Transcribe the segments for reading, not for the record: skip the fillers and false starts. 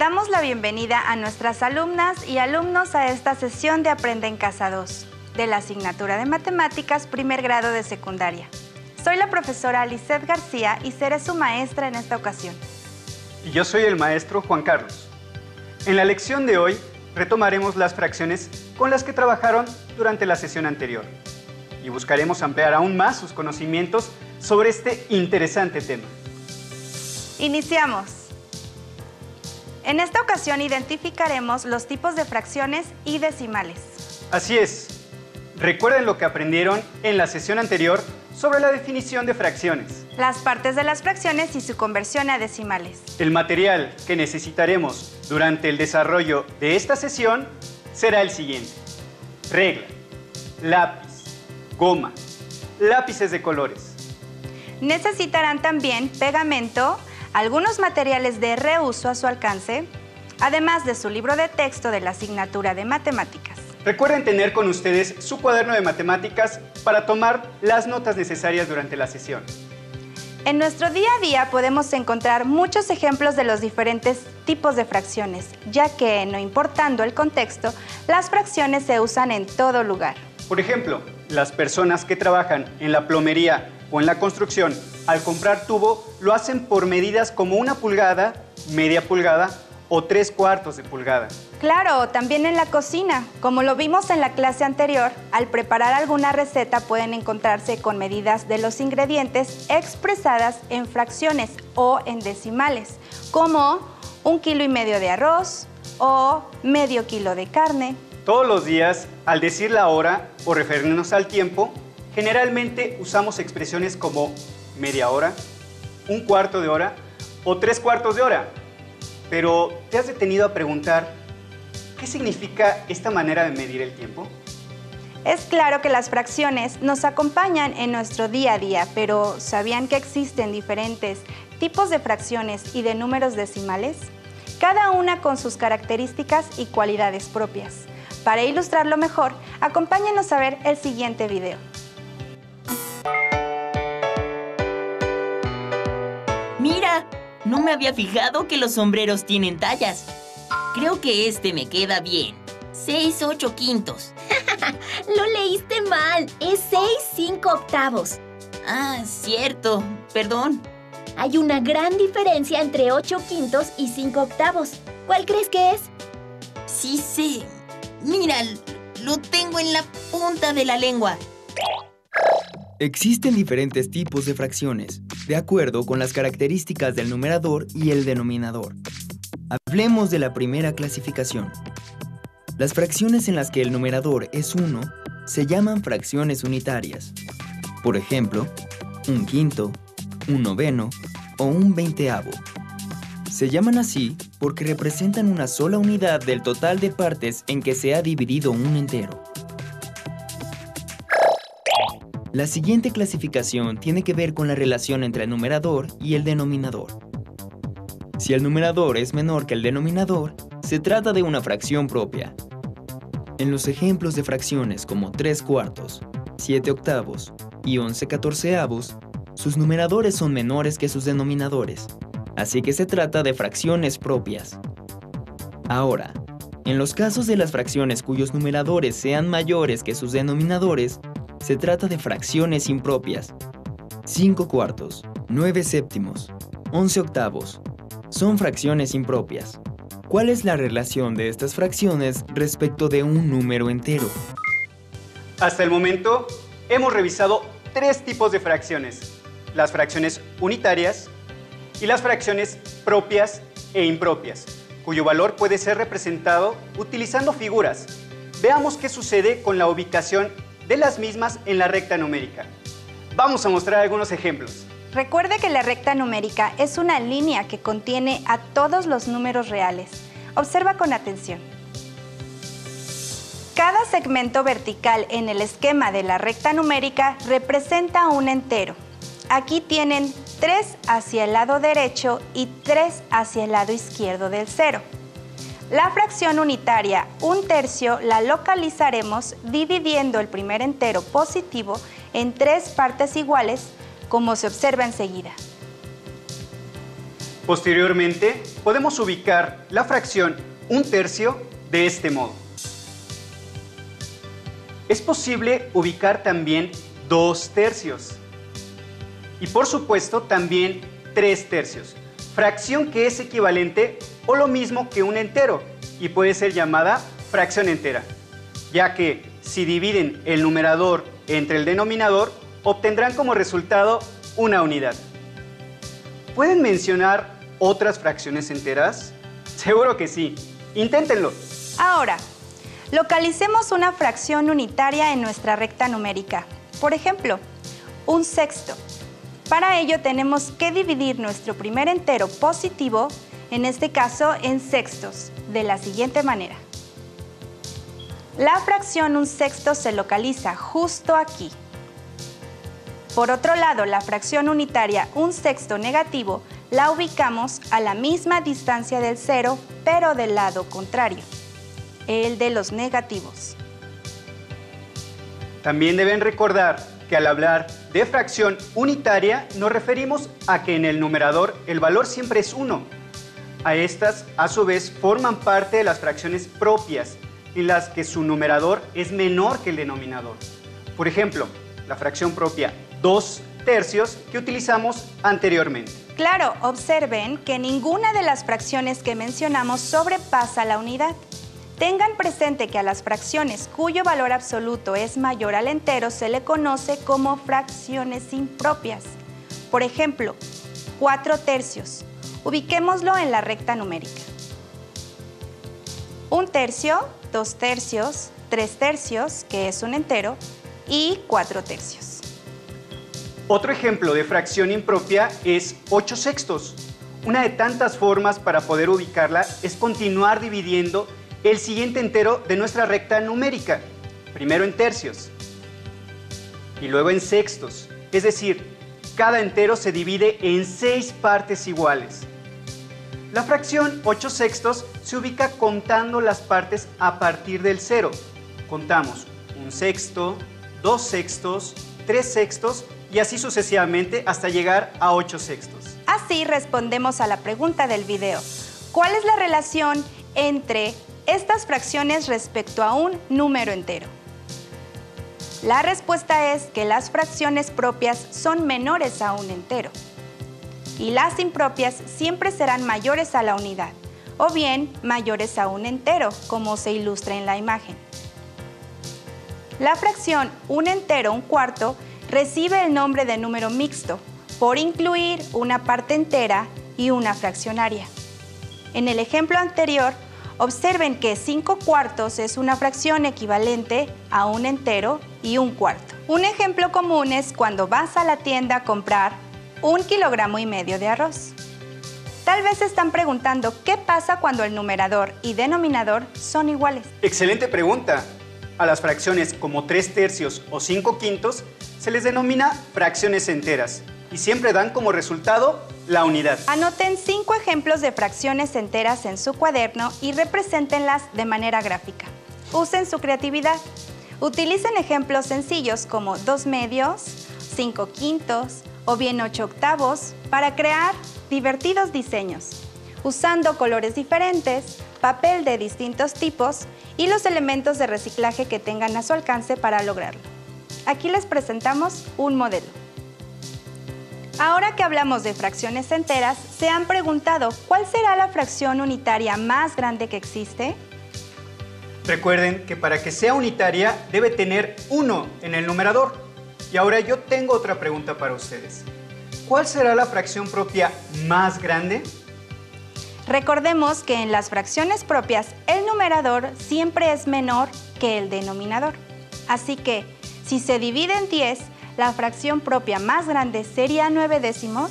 Damos la bienvenida a nuestras alumnas y alumnos a esta sesión de Aprende en Casa 2, de la asignatura de Matemáticas, primer grado de secundaria. Soy la profesora Lisette García y seré su maestra en esta ocasión. Y yo soy el maestro Juan Carlos. En la lección de hoy retomaremos las fracciones con las que trabajaron durante la sesión anterior y buscaremos ampliar aún más sus conocimientos sobre este interesante tema. Iniciamos. En esta ocasión identificaremos los tipos de fracciones y decimales. Así es. Recuerden lo que aprendieron en la sesión anterior sobre la definición de fracciones, Las partes de las fracciones y su conversión a decimales. el material que necesitaremos durante el desarrollo de esta sesión será el siguiente: regla, lápiz, goma, lápices de colores. Necesitarán también pegamento, algunos materiales de reuso a su alcance, además de su libro de texto de la asignatura de Matemáticas. Recuerden tener con ustedes su cuaderno de matemáticas para tomar las notas necesarias durante la sesión. En nuestro día a día podemos encontrar muchos ejemplos de los diferentes tipos de fracciones, ya que, no importando el contexto, las fracciones se usan en todo lugar. Por ejemplo, las personas que trabajan en la plomería o en la construcción, al comprar tubo, lo hacen por medidas como 1 pulgada, media pulgada o 3/4 de pulgada. Claro, también en la cocina. Como lo vimos en la clase anterior, al preparar alguna receta pueden encontrarse con medidas de los ingredientes expresadas en fracciones o en decimales, como 1,5 kilos de arroz o medio kilo de carne. Todos los días, al decir la hora o referirnos al tiempo, generalmente usamos expresiones como media hora, 1/4 de hora o 3/4 de hora. Pero, ¿te has detenido a preguntar qué significa esta manera de medir el tiempo? Es claro que las fracciones nos acompañan en nuestro día a día, pero ¿sabían que existen diferentes tipos de fracciones y de números decimales? Cada una con sus características y cualidades propias. Para ilustrarlo mejor, acompáñenos a ver el siguiente video. ¡Mira! No me había fijado que los sombreros tienen tallas. Creo que este me queda bien. 6/8. Lo leíste mal. Es 6/5. Ah, cierto. Perdón. Hay una gran diferencia entre 8/5 y 5/8. ¿Cuál crees que es? Sí sé. Mira, lo tengo en la punta de la lengua. Existen diferentes tipos de fracciones, de acuerdo con las características del numerador y el denominador. Hablemos de la primera clasificación. Las fracciones en las que el numerador es 1 se llaman fracciones unitarias. Por ejemplo, 1/5, 1/9 o 1/20. Se llaman así porque representan una sola unidad del total de partes en que se ha dividido un entero. La siguiente clasificación tiene que ver con la relación entre el numerador y el denominador. Si el numerador es menor que el denominador, se trata de una fracción propia. En los ejemplos de fracciones como 3/4, 7/8 y 11/14, sus numeradores son menores que sus denominadores, así que se trata de fracciones propias. Ahora, en los casos de las fracciones cuyos numeradores sean mayores que sus denominadores, se trata de fracciones impropias. 5/4, 9/7, 11/8. Son fracciones impropias. ¿Cuál es la relación de estas fracciones respecto de un número entero? Hasta el momento, hemos revisado 3 tipos de fracciones: las fracciones unitarias y las fracciones propias e impropias, cuyo valor puede ser representado utilizando figuras. Veamos qué sucede con la ubicación de las mismas en la recta numérica. Vamos a mostrar algunos ejemplos. Recuerde que la recta numérica es una línea que contiene a todos los números reales. Observa con atención. Cada segmento vertical en el esquema de la recta numérica representa un entero. Aquí tienen 3 hacia el lado derecho y 3 hacia el lado izquierdo del cero. La fracción unitaria 1/3 la localizaremos dividiendo el primer entero positivo en 3 partes iguales, como se observa enseguida. Posteriormente, podemos ubicar la fracción 1/3 de este modo. Es posible ubicar también 2/3 y por supuesto también 3/3, fracción que es equivalente o lo mismo que un entero y puede ser llamada fracción entera, ya que si dividen el numerador entre el denominador, obtendrán como resultado una unidad. ¿Pueden mencionar otras fracciones enteras? Seguro que sí. Inténtenlo. Ahora, localicemos una fracción unitaria en nuestra recta numérica. Por ejemplo, 1/6. Para ello tenemos que dividir nuestro primer entero positivo, en este caso en sextos, de la siguiente manera. La fracción 1/6 se localiza justo aquí. Por otro lado, la fracción unitaria 1/6 negativo la ubicamos a la misma distancia del cero, pero del lado contrario, el de los negativos. También deben recordar que al hablar de fracción unitaria nos referimos a que en el numerador el valor siempre es 1. A estas, a su vez, forman parte de las fracciones propias, en las que su numerador es menor que el denominador. Por ejemplo, la fracción propia 2/3 que utilizamos anteriormente. Claro, observen que ninguna de las fracciones que mencionamos sobrepasa la unidad. Tengan presente que a las fracciones cuyo valor absoluto es mayor al entero se le conoce como fracciones impropias. Por ejemplo, 4/3. Ubiquémoslo en la recta numérica. 1/3, 2/3, 3/3, que es un entero, y 4/3. Otro ejemplo de fracción impropia es 8/6. Una de tantas formas para poder ubicarla es continuar dividiendo el siguiente entero de nuestra recta numérica, primero en tercios y luego en sextos, es decir, cada entero se divide en 6 partes iguales. La fracción 8/6 se ubica contando las partes a partir del 0. Contamos 1/6, 2/6, 3/6 y así sucesivamente hasta llegar a 8/6. Así respondemos a la pregunta del video. ¿Cuál es la relación entre estas fracciones respecto a un número entero? La respuesta es que las fracciones propias son menores a un entero y las impropias siempre serán mayores a la unidad o bien mayores a un entero, como se ilustra en la imagen. La fracción 1/4 recibe el nombre de número mixto por incluir una parte entera y una fraccionaria. En el ejemplo anterior, observen que 5/4 es una fracción equivalente a un entero y 1/4. Un ejemplo común es cuando vas a la tienda a comprar 1,5 kilogramos de arroz. Tal vez se están preguntando qué pasa cuando el numerador y denominador son iguales. Excelente pregunta. A las fracciones como 3/3 o 5/5 se les denomina fracciones enteras y siempre dan como resultado la unidad. Anoten 5 ejemplos de fracciones enteras en su cuaderno y represéntenlas de manera gráfica. Usen su creatividad. Utilicen ejemplos sencillos como 2/2, 5/5 o bien 8/8 para crear divertidos diseños, usando colores diferentes, papel de distintos tipos y los elementos de reciclaje que tengan a su alcance para lograrlo. Aquí les presentamos un modelo. Ahora que hablamos de fracciones enteras, ¿se han preguntado cuál será la fracción unitaria más grande que existe? Recuerden que para que sea unitaria debe tener 1 en el numerador. Y ahora yo tengo otra pregunta para ustedes. ¿Cuál será la fracción propia más grande? Recordemos que en las fracciones propias el numerador siempre es menor que el denominador. Así que, si se divide en 10, la fracción propia más grande sería 9/10.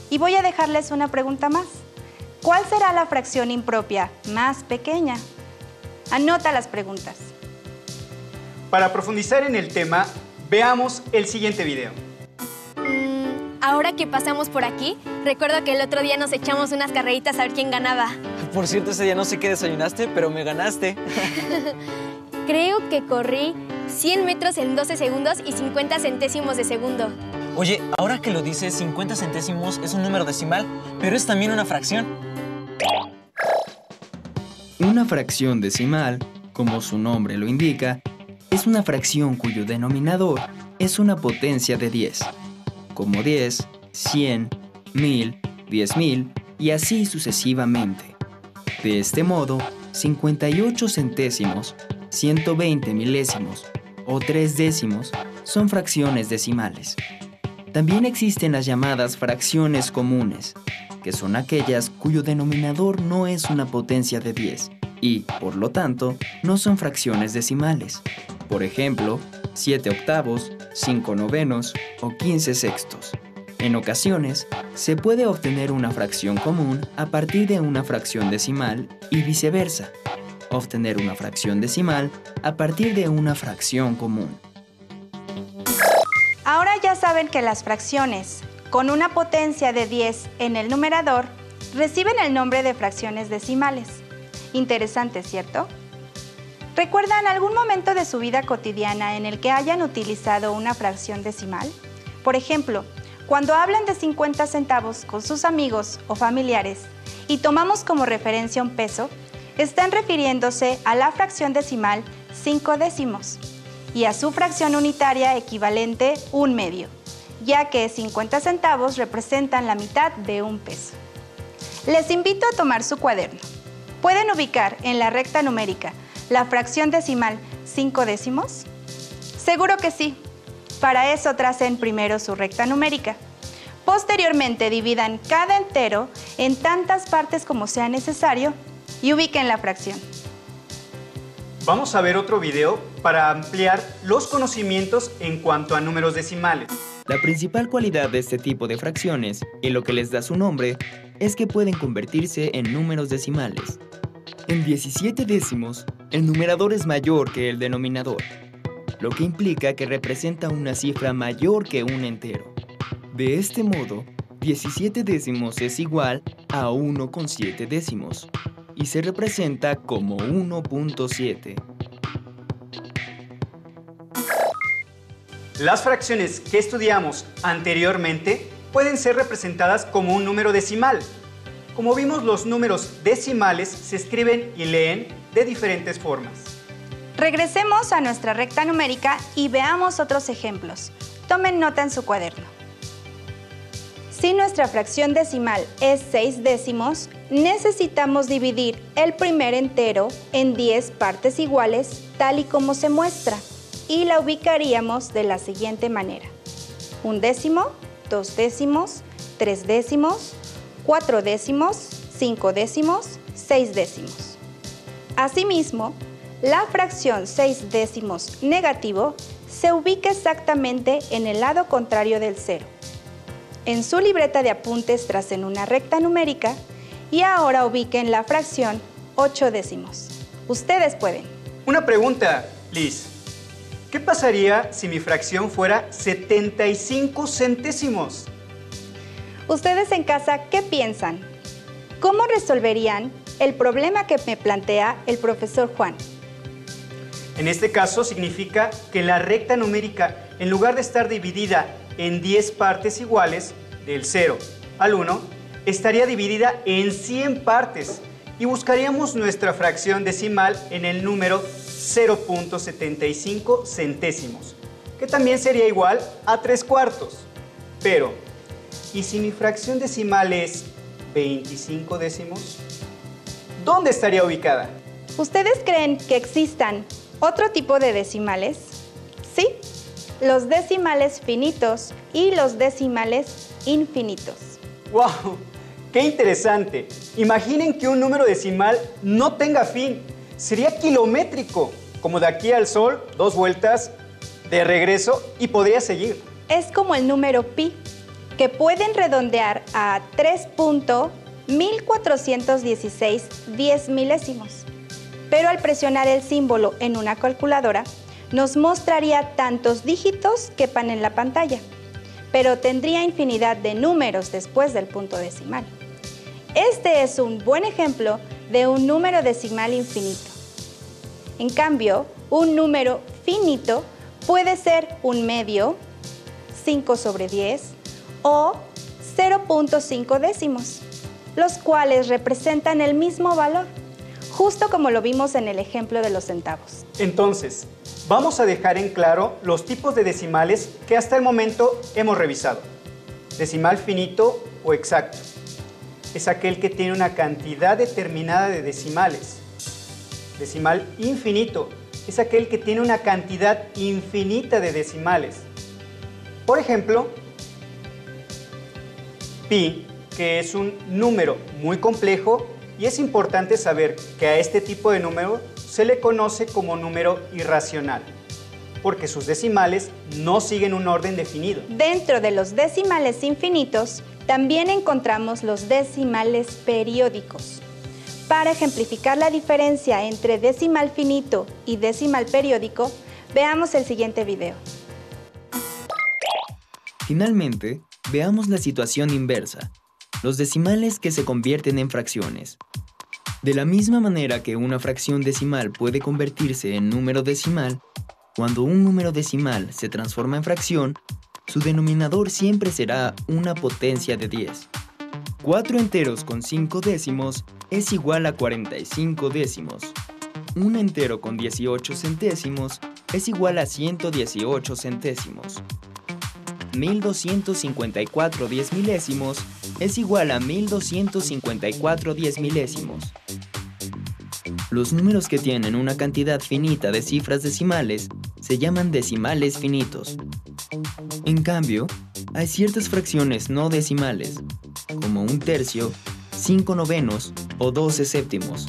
Y voy a dejarles una pregunta más. ¿Cuál será la fracción impropia más pequeña? Anota las preguntas. Para profundizar en el tema, veamos el siguiente video. Ahora que pasamos por aquí, recuerdo que el otro día nos echamos unas carreritas a ver quién ganaba. Por cierto, ese día no sé qué desayunaste, pero me ganaste. Creo que corrí 100 metros en 12 segundos y 50 centésimos de segundo. Oye, ahora que lo dices, 50 centésimos es un número decimal, pero es también una fracción. Una fracción decimal, como su nombre lo indica, es una fracción cuyo denominador es una potencia de 10, como 10, 100, 1000, 10.000 y así sucesivamente. De este modo, 58 centésimos, 120 milésimos o 3 décimos son fracciones decimales. También existen las llamadas fracciones comunes, que son aquellas cuyo denominador no es una potencia de 10 y, por lo tanto, no son fracciones decimales. Por ejemplo, 7 octavos, 5 novenos o 15 sextos. En ocasiones, se puede obtener una fracción común a partir de una fracción decimal y viceversa. Obtener una fracción decimal a partir de una fracción común. Ahora ya saben que las fracciones con una potencia de 10 en el numerador reciben el nombre de fracciones decimales. Interesante, ¿cierto? ¿Recuerdan algún momento de su vida cotidiana en el que hayan utilizado una fracción decimal? Por ejemplo, cuando hablan de 50 centavos con sus amigos o familiares y tomamos como referencia un peso, están refiriéndose a la fracción decimal 5 décimos y a su fracción unitaria equivalente 1/2, ya que 50 centavos representan la mitad de un peso. Les invito a tomar su cuaderno. ¿Pueden ubicar en la recta numérica la fracción decimal 5 décimos? Seguro que sí. Para eso tracen primero su recta numérica. Posteriormente dividan cada entero en tantas partes como sea necesario y ubiquen la fracción. Vamos a ver otro video para ampliar los conocimientos en cuanto a números decimales. La principal cualidad de este tipo de fracciones, y lo que les da su nombre, es que pueden convertirse en números decimales. En 17 décimos, el numerador es mayor que el denominador, lo que implica que representa una cifra mayor que un entero. De este modo, 17 décimos es igual a 1,7 décimos y se representa como 1.7. Las fracciones que estudiamos anteriormente pueden ser representadas como un número decimal. Como vimos, los números decimales se escriben y leen de diferentes formas. Regresemos a nuestra recta numérica y veamos otros ejemplos. Tomen nota en su cuaderno. Si nuestra fracción decimal es 6 décimos, necesitamos dividir el primer entero en 10 partes iguales, tal y como se muestra, y la ubicaríamos de la siguiente manera: 1 décimo, 2 décimos, 3 décimos, 4 décimos, 5 décimos, 6 décimos. Asimismo, la fracción 6 décimos negativo se ubica exactamente en el lado contrario del cero. En su libreta de apuntes tracen una recta numérica y ahora ubiquen la fracción 8 décimos. Ustedes pueden. Una pregunta, Liz. ¿Qué pasaría si mi fracción fuera 75 centésimos? Ustedes en casa, ¿qué piensan? ¿Cómo resolverían el problema que me plantea el profesor Juan? En este caso significa que la recta numérica, en lugar de estar dividida en 10 partes iguales, del 0 al 1, estaría dividida en 100 partes y buscaríamos nuestra fracción decimal en el número 0.75 centésimos, que también sería igual a 3/4. Pero, ¿y si mi fracción decimal es 25 décimos? ¿Dónde estaría ubicada? ¿Ustedes creen que existan otro tipo de decimales? Sí, los decimales finitos y los decimales infinitos. ¡Wow! ¡Qué interesante! Imaginen que un número decimal no tenga fin. Sería kilométrico, como de aquí al sol, 2 vueltas, de regreso y podría seguir. Es como el número pi, que pueden redondear a 3.1416 10 milésimos. Pero al presionar el símbolo en una calculadora, nos mostraría tantos dígitos que quepan en la pantalla, pero tendría infinidad de números después del punto decimal. Este es un buen ejemplo de un número decimal infinito. En cambio, un número finito puede ser un medio, 5/10 o 0.5 décimos, los cuales representan el mismo valor, justo como lo vimos en el ejemplo de los centavos. Entonces, vamos a dejar en claro los tipos de decimales que hasta el momento hemos revisado. Decimal finito o exacto es aquel que tiene una cantidad determinada de decimales. Decimal infinito es aquel que tiene una cantidad infinita de decimales. Por ejemplo, pi, que es un número muy complejo, y es importante saber que a este tipo de número se le conoce como número irracional, porque sus decimales no siguen un orden definido. Dentro de los decimales infinitos, también encontramos los decimales periódicos. Para ejemplificar la diferencia entre decimal finito y decimal periódico, veamos el siguiente video. Finalmente, veamos la situación inversa, los decimales que se convierten en fracciones. De la misma manera que una fracción decimal puede convertirse en número decimal, cuando un número decimal se transforma en fracción, su denominador siempre será una potencia de 10. 4 enteros con 5 décimos es igual a 45 décimos. Un entero con 18 centésimos es igual a 118 centésimos. 1254 10 milésimos es igual a 1254 10 milésimos. Los números que tienen una cantidad finita de cifras decimales se llaman decimales finitos. En cambio, hay ciertas fracciones no decimales, como un tercio, 5 novenos o 12 séptimos,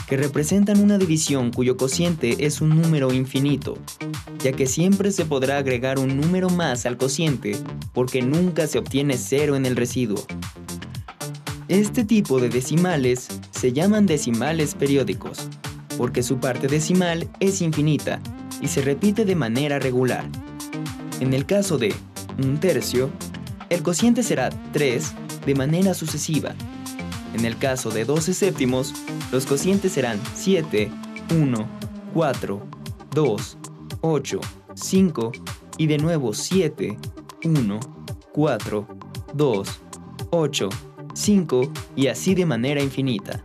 que representan una división cuyo cociente es un número infinito, ya que siempre se podrá agregar un número más al cociente porque nunca se obtiene cero en el residuo. Este tipo de decimales se llaman decimales periódicos, porque su parte decimal es infinita y se repite de manera regular. En el caso de un tercio, el cociente será 3 de manera sucesiva. En el caso de 12 séptimos, los cocientes serán 7, 1, 4, 2, 8, 5 y de nuevo 7, 1, 4, 2, 8, 5 y así de manera infinita.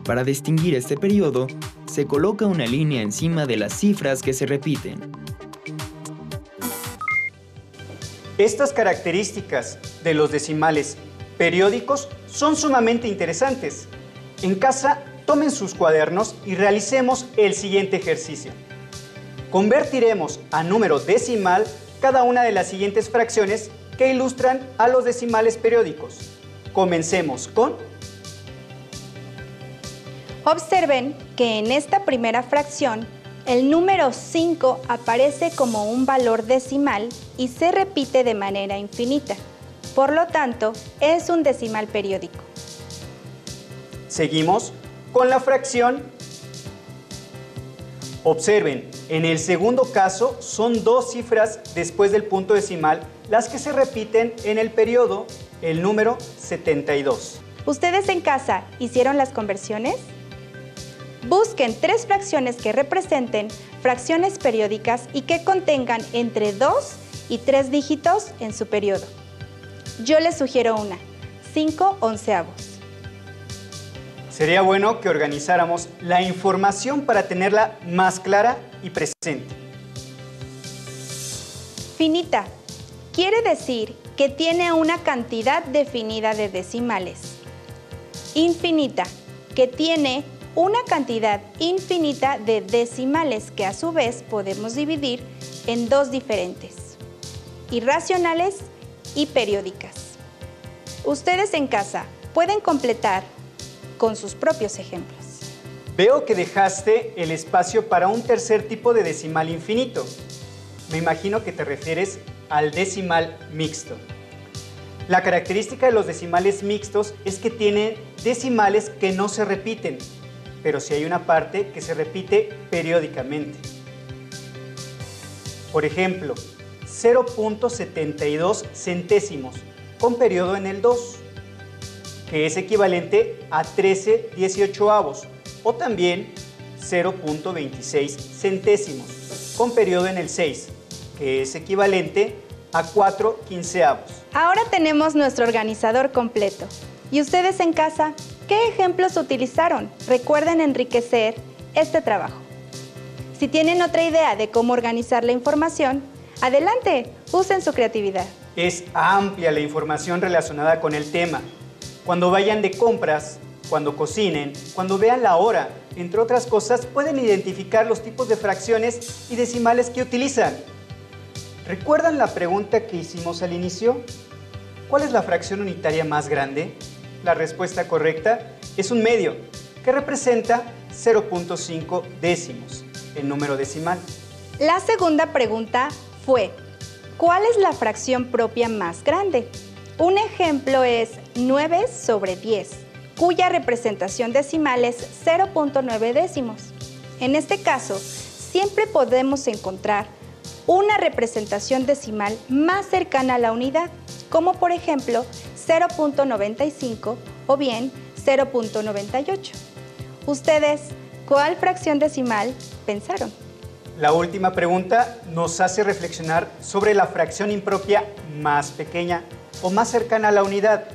Para distinguir este periodo, se coloca una línea encima de las cifras que se repiten. Estas características de los decimales periódicos son sumamente interesantes. En casa, tomen sus cuadernos y realicemos el siguiente ejercicio. Convertiremos a número decimal cada una de las siguientes fracciones que ilustran a los decimales periódicos. Comencemos con... Observen que en esta primera fracción, el número 5 aparece como un valor decimal y se repite de manera infinita. Por lo tanto, es un decimal periódico. Seguimos con la fracción. Observen, en el segundo caso son dos cifras después del punto decimal las que se repiten en el periodo, el número 72. ¿Ustedes en casa hicieron las conversiones? Busquen 3 fracciones que representen fracciones periódicas y que contengan entre 2 y 3 dígitos en su periodo. Yo les sugiero una, 5 onceavos. Sería bueno que organizáramos la información para tenerla más clara y presente. Finita quiere decir que tiene una cantidad definida de decimales. Infinita, que tiene una cantidad infinita de decimales que a su vez podemos dividir en 2 diferentes, irracionales y periódicas. Ustedes en casa pueden completar con sus propios ejemplos. Veo que dejaste el espacio para un tercer tipo de decimal infinito. Me imagino que te refieres al decimal mixto. La característica de los decimales mixtos es que tienen decimales que no se repiten, pero sí hay una parte que se repite periódicamente. Por ejemplo, 0.72 centésimos con periodo en el 2, que es equivalente a 13/18, o también 0.26 centésimos con periodo en el 6, que es equivalente a 4/15. Ahora tenemos nuestro organizador completo. ¿Y ustedes en casa, qué ejemplos utilizaron? Recuerden enriquecer este trabajo. Si tienen otra idea de cómo organizar la información, adelante, usen su creatividad. Es amplia la información relacionada con el tema. Cuando vayan de compras, cuando cocinen, cuando vean la hora, entre otras cosas, pueden identificar los tipos de fracciones y decimales que utilizan. ¿Recuerdan la pregunta que hicimos al inicio? ¿Cuál es la fracción unitaria más grande? La respuesta correcta es un medio, que representa 0.5 décimos, el número decimal. La segunda pregunta fue, ¿cuál es la fracción propia más grande? Un ejemplo es 9/10, cuya representación decimal es 0.9 décimos. En este caso, siempre podemos encontrar una representación decimal más cercana a la unidad, como por ejemplo 0.95 o bien 0.98. ¿Ustedes cuál fracción decimal pensaron? La última pregunta nos hace reflexionar sobre la fracción impropia más pequeña o más cercana a la unidad.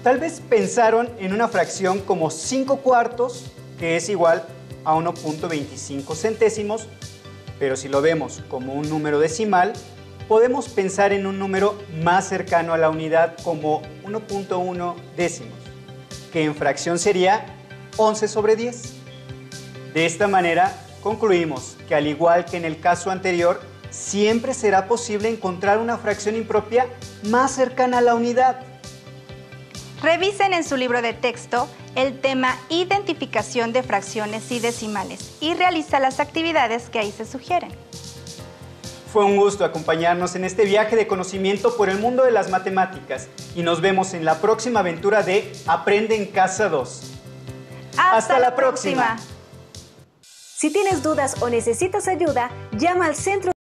Tal vez pensaron en una fracción como 5/4, que es igual a 1.25 centésimos, pero si lo vemos como un número decimal, podemos pensar en un número más cercano a la unidad como 1.1 décimos, que en fracción sería 11/10. De esta manera, concluimos que al igual que en el caso anterior, siempre será posible encontrar una fracción impropia más cercana a la unidad. Revisen en su libro de texto el tema Identificación de fracciones y decimales y realiza las actividades que ahí se sugieren. Fue un gusto acompañarnos en este viaje de conocimiento por el mundo de las matemáticas y nos vemos en la próxima aventura de Aprende en Casa 2. ¡Hasta la próxima! Si tienes dudas o necesitas ayuda, llama al Centro